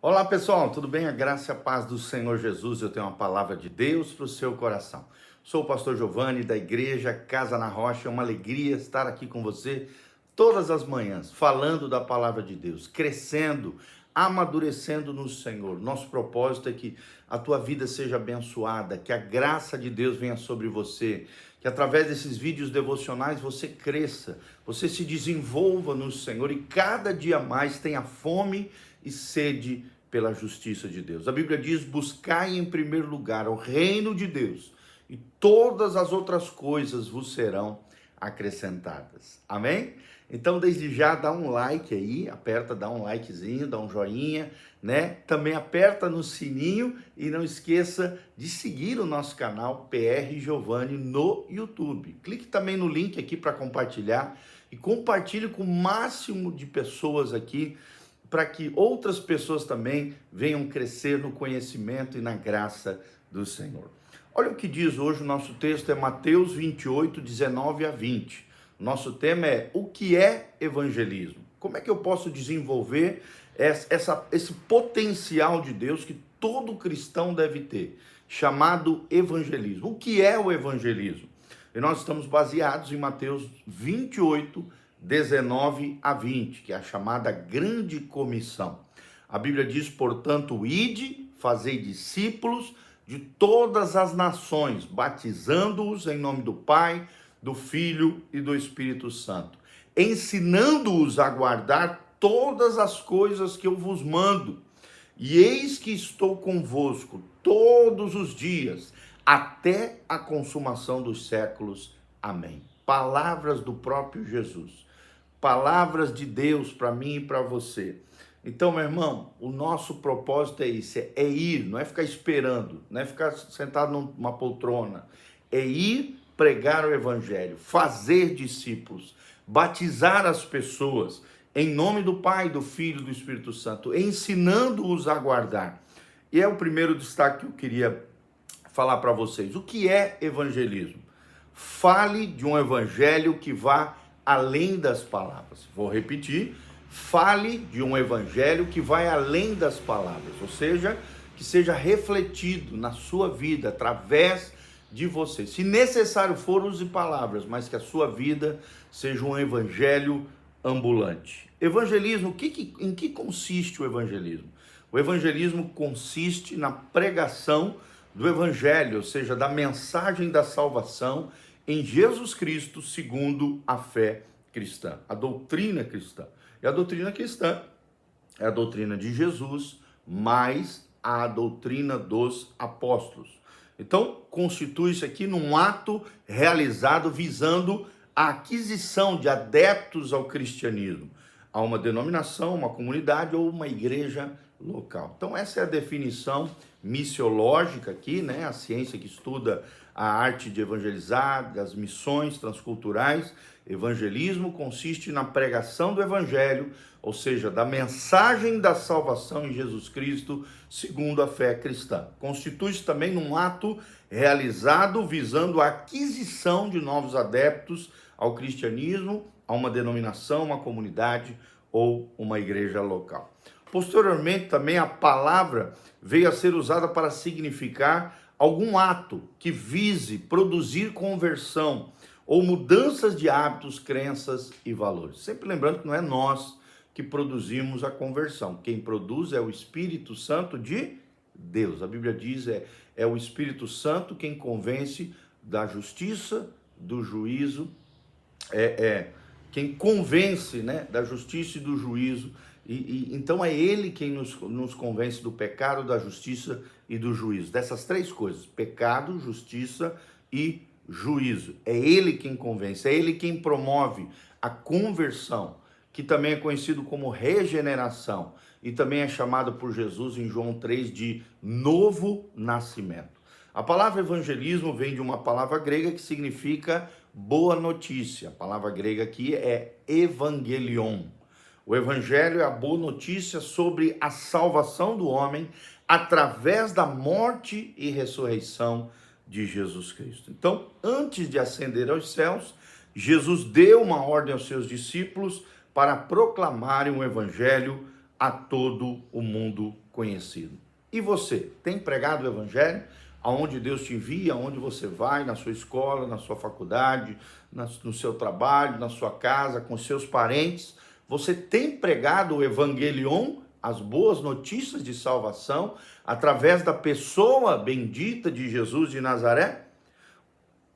Olá pessoal, tudo bem? A graça e a paz do Senhor Jesus. Eu tenho uma palavra de Deus para o seu coração. Sou o pastor Giovanni da igreja Casa na Rocha. É uma alegria estar aqui com você todas as manhãs, falando da palavra de Deus, crescendo, amadurecendo no Senhor. Nosso propósito é que a tua vida seja abençoada, que a graça de Deus venha sobre você, que através desses vídeos devocionais você cresça, você se desenvolva no Senhor e cada dia mais tenha fome e sede pela justiça de Deus. A Bíblia diz: buscai em primeiro lugar o reino de Deus e todas as outras coisas vos serão acrescentadas. Amém? Então, desde já, dá um like aí, dá um likezinho, dá um joinha, né? Também aperta no sininho e não esqueça de seguir o nosso canal PR Giovanni no YouTube. Clique também no link aqui para compartilhar e compartilhe com o máximo de pessoas aqui, para que outras pessoas também venham crescer no conhecimento e na graça do Senhor. Olha o que diz hoje o nosso texto, é Mateus 28, 19 a 20. Nosso tema é: o que é evangelismo? Como é que eu posso desenvolver esse potencial de Deus que todo cristão deve ter, chamado evangelismo? O que é o evangelismo? E nós estamos baseados em Mateus 28, 19 a 20, que é a chamada grande comissão. A Bíblia diz: portanto, ide, fazei discípulos de todas as nações, batizando-os em nome do Pai, do Filho e do Espírito Santo, ensinando-os a guardar todas as coisas que eu vos mando. E eis que estou convosco todos os dias, até a consumação dos séculos. Amém. Palavras do próprio Jesus. Palavras de Deus para mim e para você. Então, meu irmão, o nosso propósito é isso, é ir, não é ficar esperando, não é ficar sentado numa poltrona, é ir pregar o evangelho, fazer discípulos, batizar as pessoas em nome do Pai, do Filho e do Espírito Santo, ensinando-os a guardar. E é o primeiro destaque que eu queria falar para vocês. O que é evangelismo? Fale de um evangelho que vá além das palavras. Vou repetir: fale de um evangelho que vai além das palavras, ou seja, que seja refletido na sua vida através de você. Se necessário for, use palavras, mas que a sua vida seja um evangelho ambulante. Evangelismo, em que consiste o evangelismo? O evangelismo consiste na pregação do evangelho, ou seja, da mensagem da salvação em Jesus Cristo, segundo a fé cristã, a doutrina cristã. E a doutrina cristã é a doutrina de Jesus, mais a doutrina dos apóstolos. Então, constitui-se aqui num ato realizado visando a aquisição de adeptos ao cristianismo, a uma denominação, uma comunidade ou uma igreja local. Então, essa é a definição missiológica aqui, né? A ciência que estuda a arte de evangelizar, das missões transculturais. Evangelismo consiste na pregação do evangelho, ou seja, da mensagem da salvação em Jesus Cristo, segundo a fé cristã. Constitui-se também num ato realizado visando a aquisição de novos adeptos ao cristianismo, a uma denominação, uma comunidade ou uma igreja local. Posteriormente, também a palavra veio a ser usada para significar algum ato que vise produzir conversão ou mudanças de hábitos, crenças e valores. Sempre lembrando que não é nós que produzimos a conversão. Quem produz é o Espírito Santo de Deus. A Bíblia diz é o Espírito Santo quem convence da justiça, do juízo, quem convence, né, da justiça e do juízo. Então é ele quem nos convence do pecado, da justiça e do juízo. Dessas três coisas: pecado, justiça e juízo. É ele quem convence, é ele quem promove a conversão, que também é conhecido como regeneração, e também é chamado por Jesus em João 3 de novo nascimento. A palavra evangelismo vem de uma palavra grega que significa boa notícia. A palavra grega aqui é evangelion. O evangelho é a boa notícia sobre a salvação do homem através da morte e ressurreição de Jesus Cristo. Então, antes de ascender aos céus, Jesus deu uma ordem aos seus discípulos para proclamarem o evangelho a todo o mundo conhecido. E você, tem pregado o evangelho? Aonde Deus te envia, aonde você vai, na sua escola, na sua faculdade, no seu trabalho, na sua casa, com seus parentes? Você tem pregado o evangelion, as boas notícias de salvação, através da pessoa bendita de Jesus de Nazaré?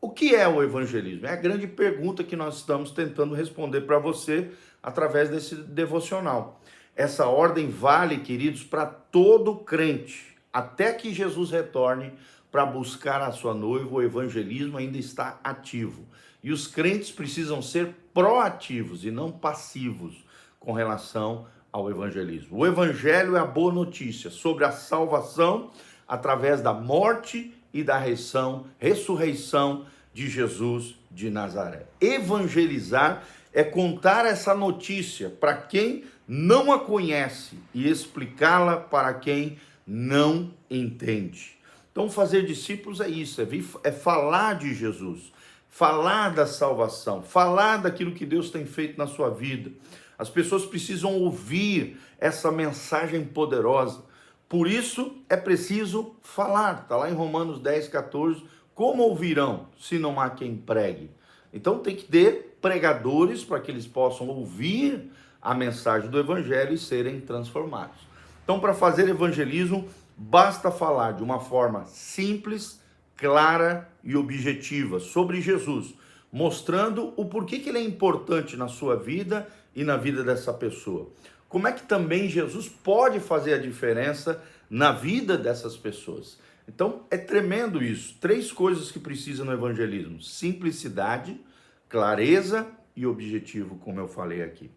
O que é o evangelismo? É a grande pergunta que nós estamos tentando responder para você através desse devocional. Essa ordem vale, queridos, para todo crente, até que Jesus retorne para buscar a sua noiva. O evangelismo ainda está ativo. E os crentes precisam ser proativos e não passivos com relação ao evangelismo. O evangelho é a boa notícia sobre a salvação através da morte e da ressurreição de Jesus de Nazaré. Evangelizar é contar essa notícia para quem não a conhece e explicá-la para quem não entende. Então, fazer discípulos é isso, é falar de Jesus, falar da salvação, falar daquilo que Deus tem feito na sua vida. As pessoas precisam ouvir essa mensagem poderosa. Por isso, é preciso falar. Está lá em Romanos 10, 14. Como ouvirão, se não há quem pregue? Então, tem que ter pregadores para que eles possam ouvir a mensagem do evangelho e serem transformados. Então, para fazer evangelismo, basta falar de uma forma simples, clara e objetiva sobre Jesus, mostrando o porquê que ele é importante na sua vida e na vida dessa pessoa. Como é que também Jesus pode fazer a diferença na vida dessas pessoas? Então, é tremendo isso. 3 coisas que precisa no evangelismo: simplicidade, clareza e objetivo, como eu falei aqui.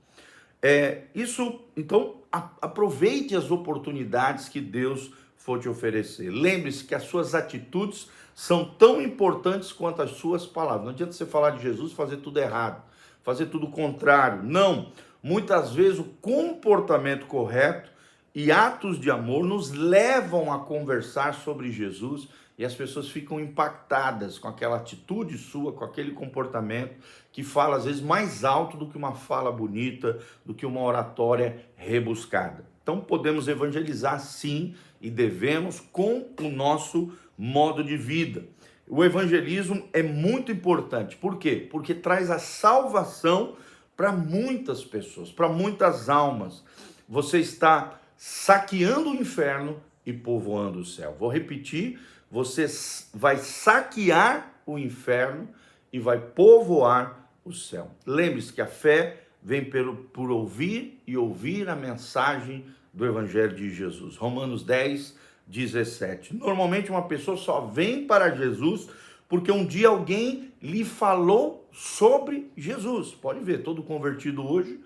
Então, aproveite as oportunidades que Deus for te oferecer. Lembre-se que as suas atitudes são tão importantes quanto as suas palavras. Não adianta você falar de Jesus e fazer tudo errado, fazer tudo contrário. Não. Muitas vezes o comportamento correto e atos de amor nos levam a conversar sobre Jesus e as pessoas ficam impactadas com aquela atitude sua, com aquele comportamento que fala às vezes mais alto do que uma fala bonita, do que uma oratória rebuscada. Então podemos evangelizar sim e devemos com o nosso modo de vida. O evangelismo é muito importante. Por quê? Porque traz a salvação para muitas pessoas, para muitas almas. Você está saqueando o inferno e povoando o céu. Vou repetir, você vai saquear o inferno e vai povoar o céu. Lembre-se que a fé vem por ouvir e ouvir a mensagem do Evangelho de Jesus. Romanos 10, 17. Normalmente uma pessoa só vem para Jesus porque um dia alguém lhe falou sobre Jesus. Pode ver, todo convertido hoje,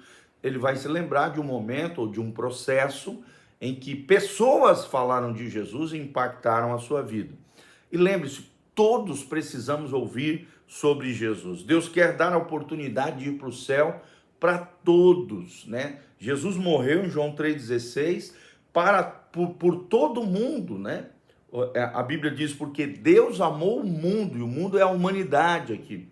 ele vai se lembrar de um momento ou de um processo em que pessoas falaram de Jesus e impactaram a sua vida. E lembre-se, todos precisamos ouvir sobre Jesus. Deus quer dar a oportunidade de ir para o céu para todos, né? Jesus morreu em João 3,16 por todo mundo, né? A Bíblia diz, porque Deus amou o mundo, e o mundo é a humanidade aqui,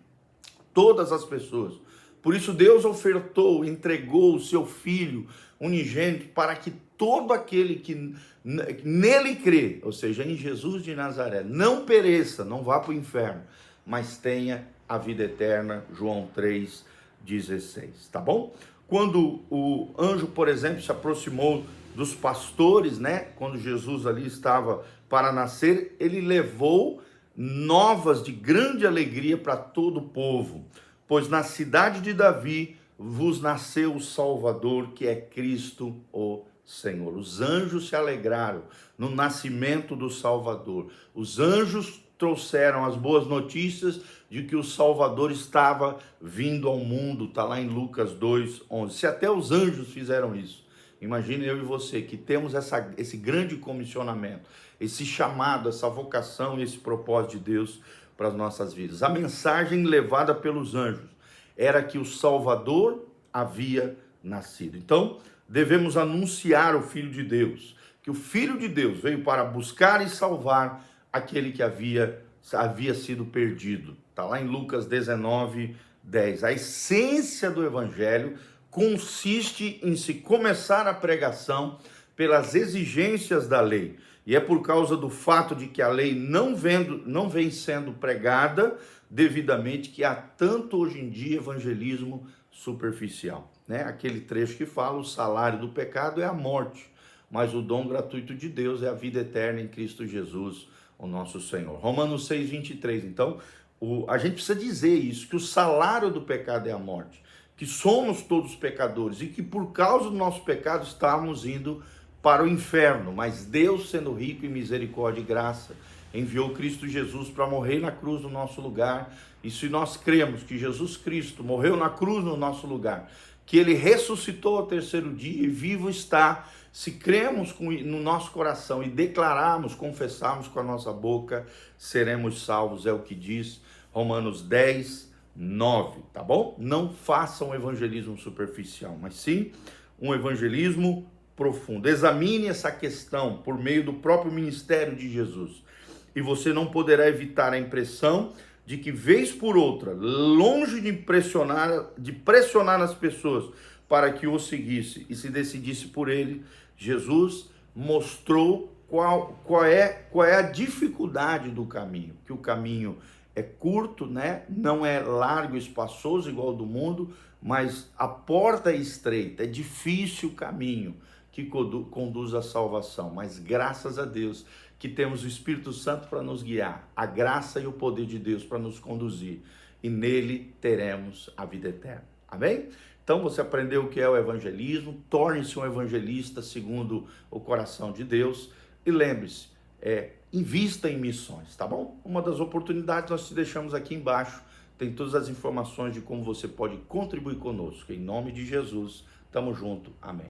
todas as pessoas. Por isso Deus ofertou, entregou o seu Filho unigênito para que todo aquele que nele crê, ou seja, em Jesus de Nazaré, não pereça, não vá para o inferno, mas tenha a vida eterna. João 3,16, tá bom? Quando o anjo, por exemplo, se aproximou dos pastores, né? Quando Jesus ali estava para nascer, ele levou novas de grande alegria para todo o povo, pois na cidade de Davi vos nasceu o Salvador, que é Cristo o Senhor. Os anjos se alegraram no nascimento do Salvador. Os anjos trouxeram as boas notícias de que o Salvador estava vindo ao mundo. Está lá em Lucas 2:11. Se até os anjos fizeram isso, imagine eu e você que temos esse grande comissionamento, esse chamado, essa vocação e esse propósito de Deus para as nossas vidas. A mensagem levada pelos anjos era que o Salvador havia nascido. Então, devemos anunciar o Filho de Deus, que o Filho de Deus veio para buscar e salvar aquele que havia sido perdido. Está lá em Lucas 19:10. A essência do Evangelho consiste em se começar a pregação pelas exigências da lei. E é por causa do fato de que a lei não vem sendo pregada devidamente que há tanto hoje em dia evangelismo superficial, né? Aquele trecho que fala: o salário do pecado é a morte, mas o dom gratuito de Deus é a vida eterna em Cristo Jesus, o nosso Senhor. Romanos 6:23. Então, a gente precisa dizer isso, que o salário do pecado é a morte, que somos todos pecadores e que por causa do nosso pecado estamos indo para o inferno, mas Deus, sendo rico em misericórdia e graça, enviou Cristo Jesus para morrer na cruz no nosso lugar. E se nós cremos que Jesus Cristo morreu na cruz no nosso lugar, que ele ressuscitou ao terceiro dia e vivo está, se cremos no nosso coração e declararmos, confessarmos com a nossa boca, seremos salvos, é o que diz Romanos 10:9, tá bom? Não façam um evangelismo superficial, mas sim um evangelismo profundo. Examine essa questão por meio do próprio ministério de Jesus, e você não poderá evitar a impressão de que, vez por outra, longe de pressionar as pessoas para que o seguisse e se decidisse por ele, Jesus mostrou qual é a dificuldade do caminho, que o caminho é curto, né? Não é largo, espaçoso igual ao do mundo, mas a porta é estreita, é difícil o caminho que conduz à salvação, mas graças a Deus que temos o Espírito Santo para nos guiar, a graça e o poder de Deus para nos conduzir, e nele teremos a vida eterna. Amém? Então você aprendeu o que é o evangelismo, torne-se um evangelista segundo o coração de Deus, e lembre-se, invista em missões, tá bom? Uma das oportunidades nós te deixamos aqui embaixo, tem todas as informações de como você pode contribuir conosco. Em nome de Jesus, tamo junto, amém.